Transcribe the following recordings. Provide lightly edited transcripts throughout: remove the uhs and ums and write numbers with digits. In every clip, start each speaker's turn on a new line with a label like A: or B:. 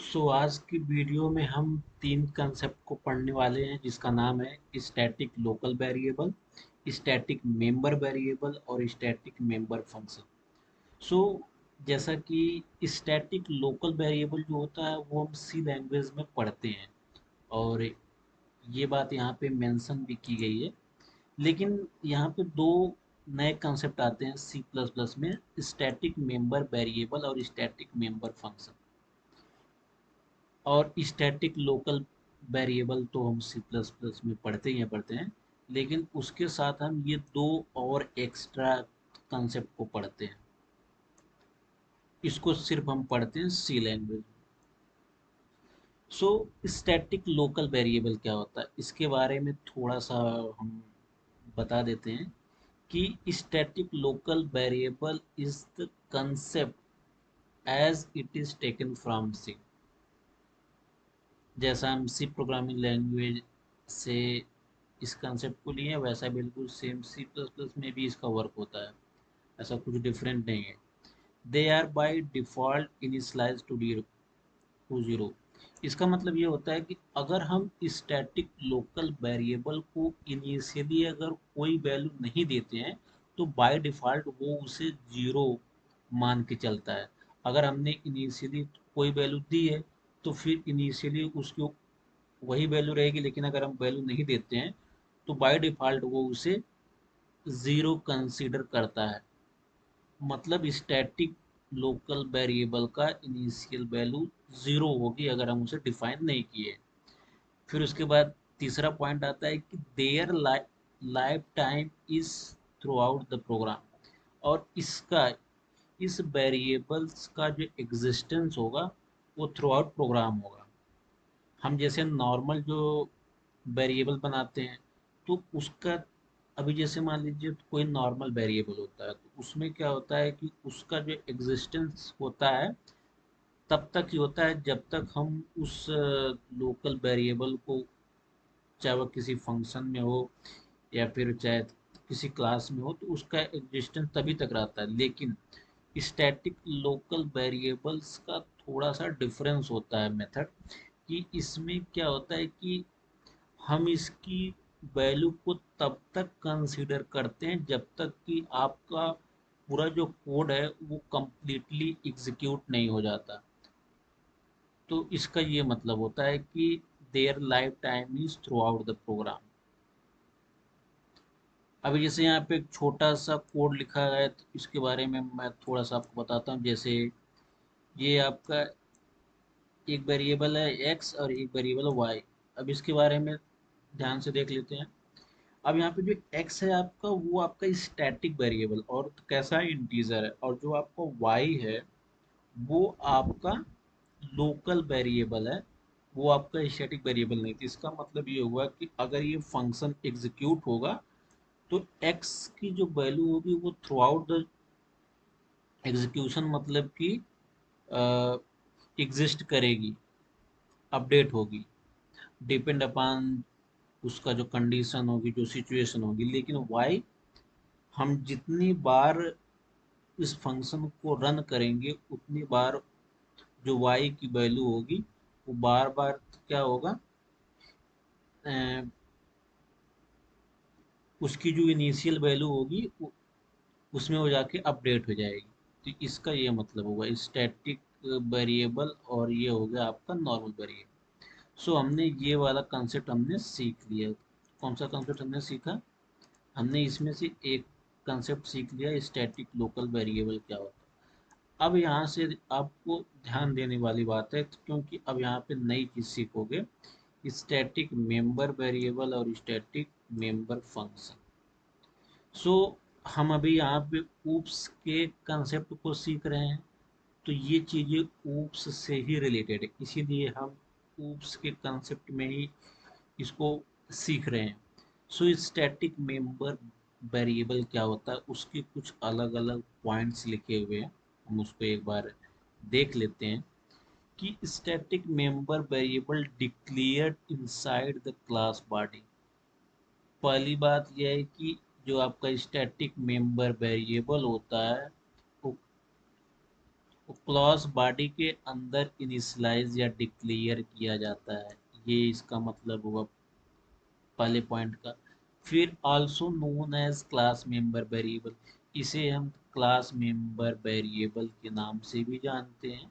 A: आज की वीडियो में हम तीन कंसेप्ट को पढ़ने वाले हैं जिसका नाम है static local variable, static member variable और स्टैटिक मेंबर फंक्शन। सो जैसा कि स्टैटिक लोकल वेरिएबल जो होता है वो हम सी लैंग्वेज में पढ़ते हैं और ये बात यहाँ पे मेंशन भी की गई है। लेकिन यहाँ पे दो नए कंसेप्ट आते हैं सी प्लस प्लस में, स्टैटिक मेंबर वेरिएबल और स्टैटिक मेंबर फंक्शन। और स्टैटिक लोकल वेरिएबल तो हम सी प्लस प्लस में पढ़ते हैं, लेकिन उसके साथ हम ये दो और एक्स्ट्रा कंसेप्ट को पढ़ते हैं। इसको सिर्फ हम पढ़ते हैं C language. So static local variable क्या होता है इसके बारे में थोड़ा सा हम बता देते हैं कि static local variable is the concept as it is taken from C. जैसा हम सी प्रोग्रामिंग लैंग्वेज से इस कंसेप्ट को लिए वैसा बिल्कुल सेम सी प्लस प्लस में भी इसका वर्क होता है। ऐसा कुछ डिफरेंट नहीं है। They are by default initialise to zero. इसका मतलब ये होता है कि अगर हम स्टैटिक लोकल वेरिएबल को इनिशियली अगर कोई वैल्यू नहीं देते हैं तो बाय डिफ़ॉल्ट वो उसे जीरो मान के चलता है। अगर हमने इनिशियली कोई वैल्यू दी है तो फिर इनिशियली उसकी वही वैल्यू रहेगी, लेकिन अगर हम वैल्यू नहीं देते हैं तो बाय डिफ़ॉल्ट वो उसे ज़ीरो कंसीडर करता है। मतलब स्टैटिक लोकल वेरिएबल का इनिशियल वैल्यू ज़ीरो होगी अगर हम उसे डिफाइन नहीं किए। फिर उसके बाद तीसरा पॉइंट आता है कि their lifetime is throughout the program. और इसका इस वेरिएबल्स का जो एग्जिस्टेंस होगा वो थ्रू आउट प्रोग्राम होगा। हम जैसे नॉर्मल जो वेरिएबल बनाते हैं तो उसका, अभी जैसे मान लीजिए कोई नॉर्मल वेरिएबल होता है तो उसमें क्या होता है कि उसका जो एग्जिस्टेंस होता है तब तक ही होता है जब तक हम उस लोकल वेरिएबल को, चाहे वो किसी फंक्शन में हो या फिर चाहे किसी क्लास में हो, तो उसका एग्जिस्टेंस तभी तक रहता है। लेकिन स्टैटिक लोकल वेरिएबल्स का थोड़ा सा डिफरेंस होता है मेथड, कि इसमें क्या होता है कि हम इसकी वैल्यू को तब तक कंसीडर करते हैं जब तक कि आपका पूरा जो कोड है वो कंप्लीटली एग्जीक्यूट नहीं हो जाता। तो इसका ये मतलब होता है कि their lifetime is throughout the program. अभी जैसे यहाँ पे एक छोटा सा कोड लिखा है तो इसके बारे में मैं थोड़ा सा आपको बताता हूँ। जैसे ये आपका एक वेरिएबल है एक्स और एक वेरिएबल वाई। अब इसके बारे में ध्यान से देख लेते हैं। अब यहाँ पे जो x है आपका वो आपका स्टैटिक वेरिएबल और कैसा है, इंटीजर है। और जो आपका y है वो आपका लोकल वेरिएबल है, वो आपका स्टैटिक वेरिएबल नहीं। तो इसका मतलब ये हुआ कि अगर ये फंक्शन एग्जीक्यूट होगा तो x की जो वैल्यू होगी वो थ्रू आउट द एग्जीक्यूशन मतलब कि एग्जिस्ट करेगी, अपडेट होगी, डिपेंड अपॉन उसका जो कंडीशन होगी, जो सिचुएशन होगी। लेकिन y हम जितनी बार इस फंक्शन को रन करेंगे उतनी बार जो y की वैल्यू होगी वो बार बार क्या होगा, अ, उसकी जो इनिशियल वैल्यू होगी उसमें वो जाके अपडेट हो जाएगी। तो इसका ये मतलब होगा स्टैटिक वेरिएबल और ये हो गया आपका नॉर्मल वेरिएबल। सो हमने ये वाला कंसेप्ट हमने सीख लिया। कौन सा कंसेप्ट हमने सीखा? हमने इसमें से एक कंसेप्ट सीख लिया, स्टैटिक लोकल वेरिएबल क्या होता है। अब यहाँ से आपको ध्यान देने वाली बात है क्योंकि अब यहाँ पे नई चीज़ सीखोगे, स्टैटिक मेंबर वेरिएबल और स्टैटिक मेंबर फंक्शन। सो हम अभी यहाँ पे ऊप्स के कंसेप्ट को सीख रहे हैं। तो ये चीज़ें ऊप्स से ही रिलेटेड है, इसीलिए हम ऊप्स के कंसेप्ट में ही इसको सीख रहे हैं। सो स्टैटिक मेंबर वेरिएबल क्या होता है उसके कुछ अलग अलग पॉइंट्स लिखे हुए हैं, हम उसको एक बार देख लेते हैं। कि static member variable declared inside the class body. पहली बात यह है कि जो आपका स्टैटिक मेंबर वेरिएबल होता है वो क्लॉज बॉडी के अंदर इनिशियलाइज या डिक्लेयर किया जाता है, ये इसका मतलब हुआ पहले पॉइंट का। फिर also known as class member variable, इसे हम क्लास मेंबर वेरिएबल के नाम से भी जानते हैं,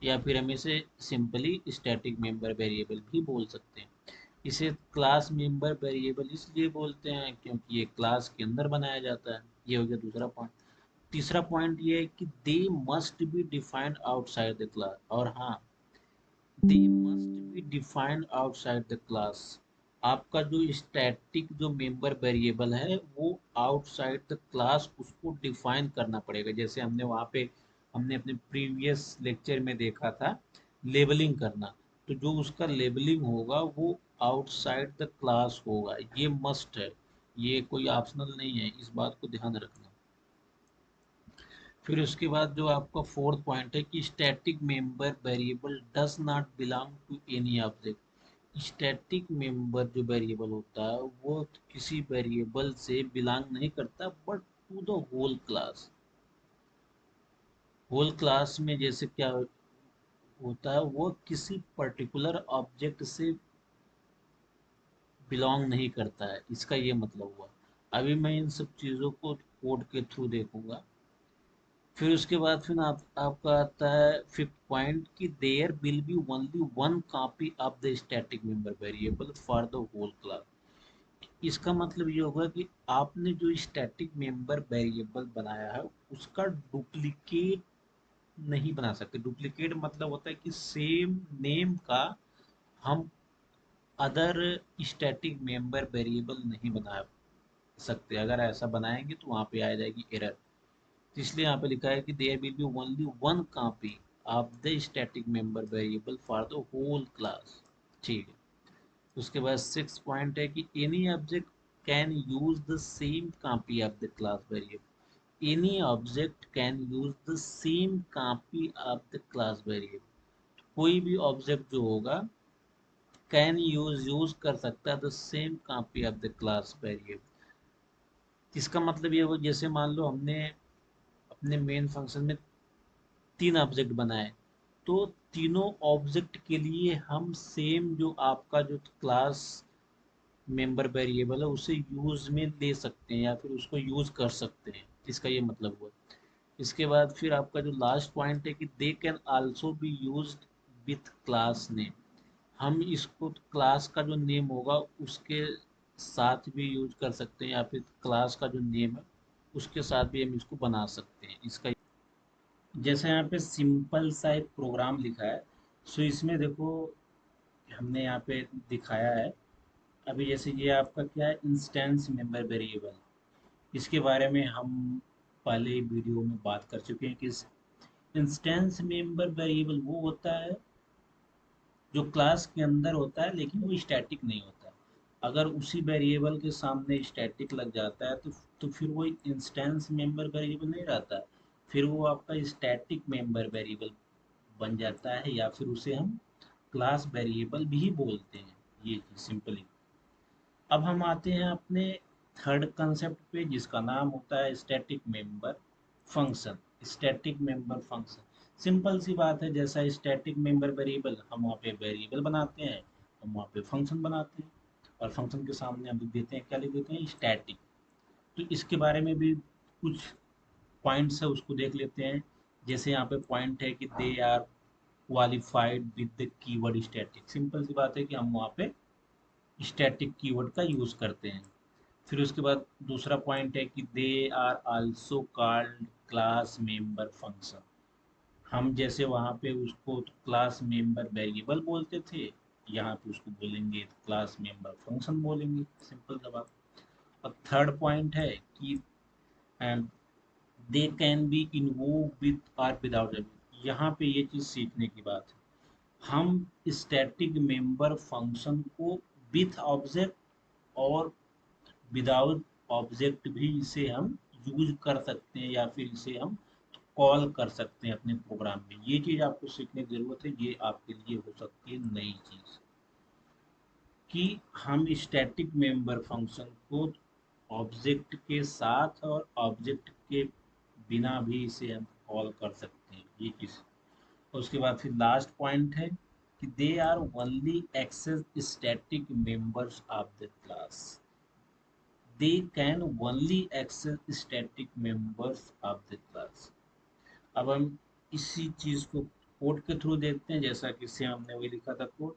A: या फिर हम इसे सिंपली स्टैटिक मेंबर वेरिएबल भी बोल सकते हैं। इसे क्लास मेंबर वेरिएबल इसलिए बोलते हैं क्योंकि ये क्लास के अंदर बनाया जाता है। ये हो गया दूसरा पॉइंट। तीसरा पॉइंट ये है कि they must be defined outside the class, और हाँ, they must be defined outside the class. आपका जो स्टैटिक जो मेंबर वेरिएबल है वो आउटसाइड द क्लास उसको डिफाइन करना पड़ेगा। जैसे हमने वहाँ पे हमने अपने प्रीवियस लेक्चर में देखा था लेबलिंग करना, तो जो उसका लेबलिंग होगा वो आउटसाइड द क्लास होगा, ये मस्ट है, ये कोई ऑप्शनल नहीं है, इस बात को ध्यान रखना। फिर उसके बाद जो आपका फोर्थ पॉइंट है कि static member variable does not belong to any object. Static member जो वेरिएबल होता है वो किसी वेरिएबल से बिलोंग नहीं करता, but to the whole class. Whole class में जैसे क्या होता है, वो किसी पर्टिकुलर ऑब्जेक्ट से बिलोंग नहीं करता है, इसका ये मतलब हुआ। अभी मैं इन सब चीज़ों को कोड के थ्रू देखूंगा। फिर उसके बाद फिर आपका आता है फिफ्थ पॉइंट कि there will be only one copy of the static member variable for the whole class. इसका मतलब ये होगा कि आपने जो स्टैटिक मेंबर वेरिएबल बनाया है उसका डुप्लीकेट नहीं बना सकते। डुप्लीकेट मतलब होता है कि सेम नेम का हम अदर स्टैटिक मेंबर वेरिएबल नहीं बना सकते। अगर ऐसा बनाएंगे तो वहाँ पे आ जाएगी एरर। तो इसलिए यहाँ पे लिखा है कि there will be only one copy of the static member variable for the whole class. ठीक है। उसके बाद सिक्स पॉइंट है कि any object can use the same copy of the class variable. Any object can use the same copy of the class variable. कोई भी object जो होगा कैन यूज कर सकता है the same copy of the class variable. इसका मतलब ये हो, जैसे मान लो हमने अपने मेन फंक्शन में तीन ऑब्जेक्ट बनाए, तो तीनों ऑब्जेक्ट के लिए हम सेम जो आपका जो क्लास मेंबर वेरिएबल है उसे यूज में ले सकते हैं या फिर उसको यूज कर सकते हैं, इसका ये मतलब हुआ। इसके बाद फिर आपका जो लास्ट पॉइंट है कि they can also be used with class name. हम इसको क्लास का जो नेम होगा उसके साथ भी यूज कर सकते हैं, या फिर क्लास का जो नेम है उसके साथ भी हम इसको बना सकते हैं, इसका। जैसे यहाँ पे सिंपल सा एक प्रोग्राम लिखा है, सो इसमें देखो हमने यहाँ पे दिखाया है। अभी जैसे ये आपका क्या है, इंस्टेंस मेंबर वेरिएबल, इसके बारे में हम पहले वीडियो में बात कर चुके हैं कि इंस्टेंस मेंबर वेरिएबल वो होता है जो क्लास के अंदर होता है लेकिन वो स्टैटिक नहीं होता। अगर उसी वेरिएबल के सामने स्टैटिक लग जाता है तो फिर वो इंस्टेंस मेंबर वेरिएबल नहीं रहता, फिर वो आपका स्टैटिक मेंबर वेरिएबल बन जाता है, या फिर उसे हम क्लास वेरिएबल भी बोलते हैं। ये चीज़ सिंपली। अब हम आते हैं अपने थर्ड कंसेप्ट पे जिसका नाम होता है static member function. Static member function simple सी बात है, जैसा स्टैटिक मेंबर वेरिएबल हम वहाँ पे वेरिएबल बनाते हैं, हम वहाँ पे फंक्शन बनाते हैं, और फंक्शन के सामने हम लिख देते हैं, क्या लिख देते हैं, स्टैटिक। तो इसके बारे में भी कुछ पॉइंट्स है उसको देख लेते हैं। जैसे यहाँ पे पॉइंट है कि they are qualified with the keyword static. Simple सी बात है कि हम वहाँ पे स्टैटिक कीवर्ड का यूज करते हैं। फिर उसके बाद दूसरा पॉइंट है कि they are also called class member function. हम जैसे वहाँ पे उसको क्लास मेंबर वेरिएबल बोलते थे, यहाँ पे उसको बोलेंगे क्लास मेंबर फंक्शन बोलेंगे, सिंपल सा बात। और थर्ड पॉइंट है कि they can be invoke with और विदाउट। यहाँ पे ये चीज़ सीखने की बात है। हम स्टैटिक मेंबर फंक्शन को विथ ऑब्जेक्ट और विदाउट ऑब्जेक्ट भी इसे हम यूज कर सकते हैं, या फिर इसे हम कॉल कर सकते हैं अपने प्रोग्राम में। ये चीज़ आपको सीखने की ज़रूरत है, ये आपके लिए हो सकती है नई चीज़ कि हम स्टैटिक मेंबर फंक्शन को ऑब्जेक्ट के साथ और ऑब्जेक्ट के बिना भी इसे हम कॉल कर सकते हैं ये चीज़। उसके बाद फिर लास्ट पॉइंट है कि they are only access static members of the class. They can only access static members of the class. अब हम इसी चीज़ को कोड के थ्रू देखते हैं, जैसा कि सेम हमने वही लिखा था कोड।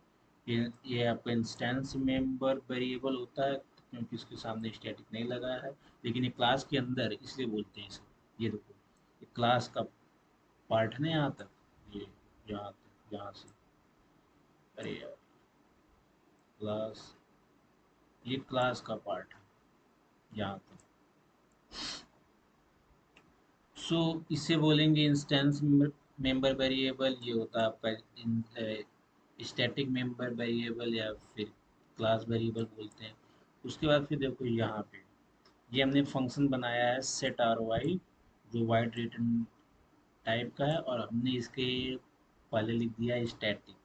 A: ये आपका इंस्टेंस मेंबर वेरिएबल होता है क्योंकि इसके सामने स्टैटिक नहीं लगा है, लेकिन ये क्लास के अंदर है, इसलिए बोलते हैं इसे। ये देखो, ये क्लास का पार्ट है ना यहाँ तक, ये यहाँ तक, यहाँ से, अरे यार, क्लास, ये क्लास का पार्ट है यहाँ तक। सो इसे बोलेंगे इंस्टेंस मेंबर वेरिएबल। ये होता है आपका स्टैटिक मेंबर वेरिएबल या फिर क्लास वेरिएबल बोलते हैं। उसके बाद फिर देखो यहाँ पे ये हमने फंक्शन बनाया है सेट आर वाई, जो वाइड रिटर्न टाइप का है, और हमने इसके पहले लिख दिया है स्टैटिक।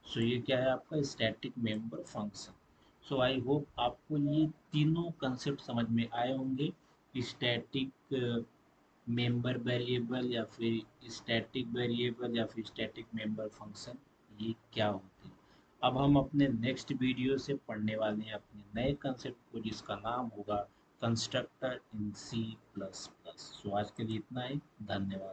A: सो ये क्या है आपका static member function. So I hope आपको ये तीनों कंसेप्ट समझ में आए होंगे। स्टैटिक मेंबर वेरिएबल या फिर स्टैटिक वेरिएबल या फिर स्टैटिक मेंबर फंक्शन, ये क्या होते हैं। अब हम अपने नेक्स्ट वीडियो से पढ़ने वाले हैं अपने नए कंसेप्ट को, जिसका नाम होगा कंस्ट्रक्टर इन C++। सो आज के लिए इतना ही, धन्यवाद।